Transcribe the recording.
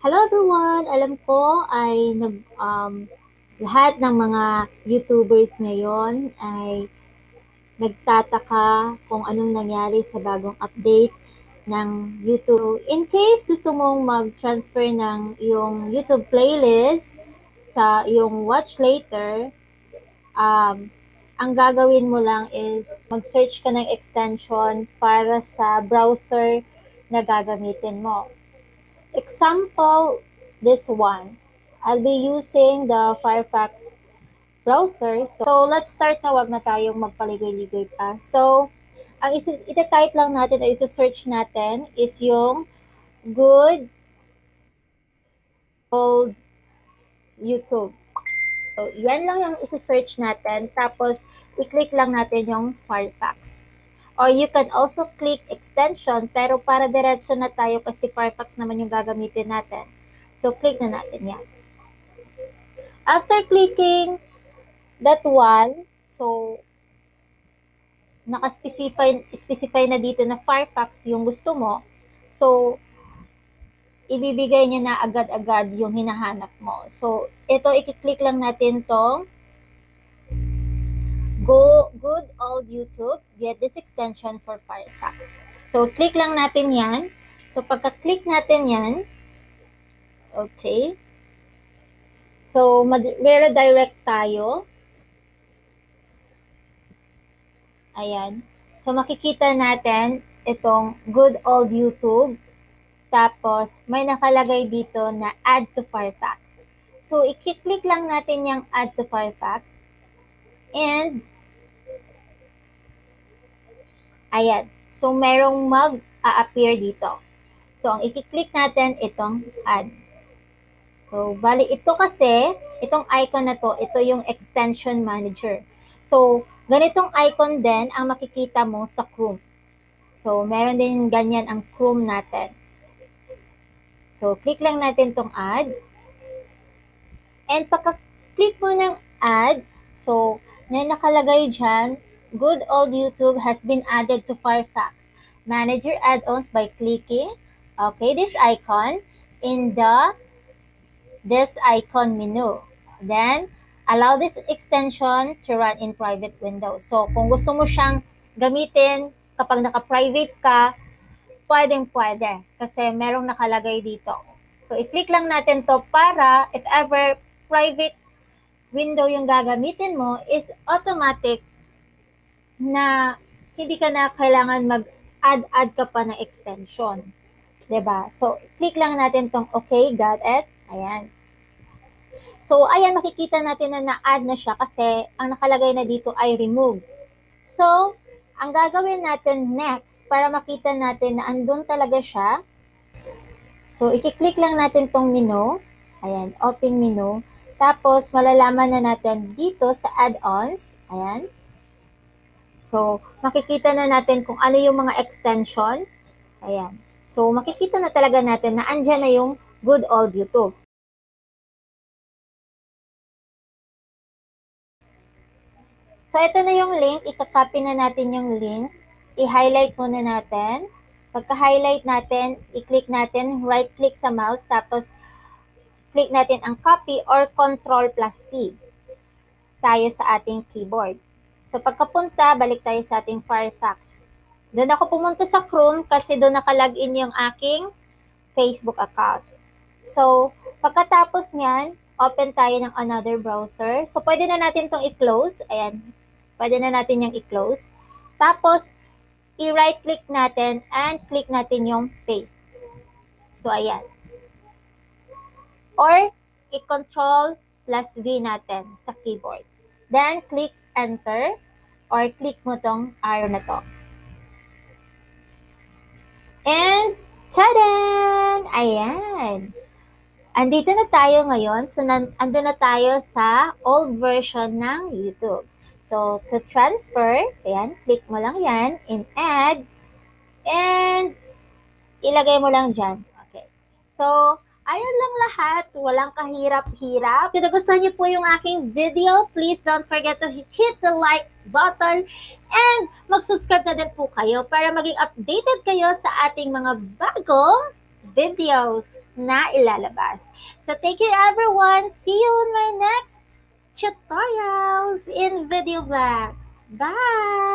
Hello everyone! Alam ko ay lahat ng mga YouTubers ngayon ay nagtataka kung anong nangyari sa bagong update ng YouTube. In case gusto mong mag-transfer ng iyong YouTube playlist sa iyong watch later, um, ang gagawin mo lang is mag-search ka ng extension para sa browser na gagamitin mo. Example, this one. I'll be using the Firefox browser. So, let's start na. Wag na tayong magpaligoy-ligoy pa. So, ang iti-type lang natin o isi-search natin is yung good old YouTube. So, yan lang yung isi-search natin. Tapos, i-click lang natin yung Firefox. Or you can also click extension, pero para diretso na tayo kasi Firefox naman yung gagamitin natin. So, click na natin yan. After clicking that one, so, naka-specify na dito na Firefox yung gusto mo. So, ibibigay niya na agad-agad yung hinahanap mo. So, ito, i-click lang natin tong Good Old YouTube, get this extension for Firefox. So, click lang natin yan. So, pagka-click natin yan, okay. So, redirect tayo. Ayan. So, makikita natin itong Good Old YouTube. Tapos, may nakalagay dito na Add to Firefox. So, i-click lang natin yung Add to Firefox. And, ayan. So, merong mag-a-appear dito. So, ang i-click natin itong Add. So, bali ito kasi, itong icon na to, ito yung extension manager. So, ganitong icon din ang makikita mo sa Chrome. So, meron din ganyan ang Chrome natin. So, click lang natin itong add. And pagka-click mo ng add, so, nakalagay dyan, Good Old YouTube has been added to Firefox. Manage your add-ons by clicking, okay, this icon in this icon menu. Then, allow this extension to run in private window. So, kung gusto mo siyang gamitin kapag naka-private ka, pwedeng-pwede kasi merong nakalagay dito. So, i-click lang natin to para if ever private window yung gagamitin mo is automatic na hindi ka na kailangan mag-add ka pa ng extension. 'Di ba? So, click lang natin tong okay, got it. Ayan. So, ayan, makikita natin na na-add na siya kasi ang nakalagay na dito ay remove. So, ang gagawin natin next para makita natin na andun talaga siya. So, i-click lang natin tong menu. Ayan, open menu. Tapos, malalaman na natin dito sa add-ons. Ayan. So, makikita na natin kung ano yung mga extension. Ayan. So, makikita na talaga natin na andyan na yung Good Old YouTube. So, ito na yung link. Ika-copy na natin yung link. I-highlight muna natin. Pagka-highlight natin, i-click natin, right-click sa mouse, tapos click natin ang copy or Ctrl+C tayo sa ating keyboard. So, pagkapunta, balik tayo sa ating Firefox. Doon ako pumunta sa Chrome kasi doon nakalagin yung aking Facebook account. So, pagkatapos niyan, open tayo ng another browser. So, pwede na natin itong i-close. Ayan. Pwede na natin yung i-close. Tapos, i-right click natin and click natin yung paste. So, ayan. Or, i-Ctrl+V natin sa keyboard. Then, click enter or click mo tong arrow na to. And, tadan! Ayan. Andito na tayo ngayon. So, andun na tayo sa old version ng YouTube. So, to transfer, ayan, click mo lang yan in add, and ilagay mo lang dyan. Okay. So, ayun lang lahat. Walang kahirap-hirap. Kung nagustuhan niyo po yung aking video, please don't forget to hit the like button and mag-subscribe na din po kayo para maging updated kayo sa ating mga bagong videos. na ilalabas. So thank you everyone. See you in my next tutorials in video vlogs. Bye!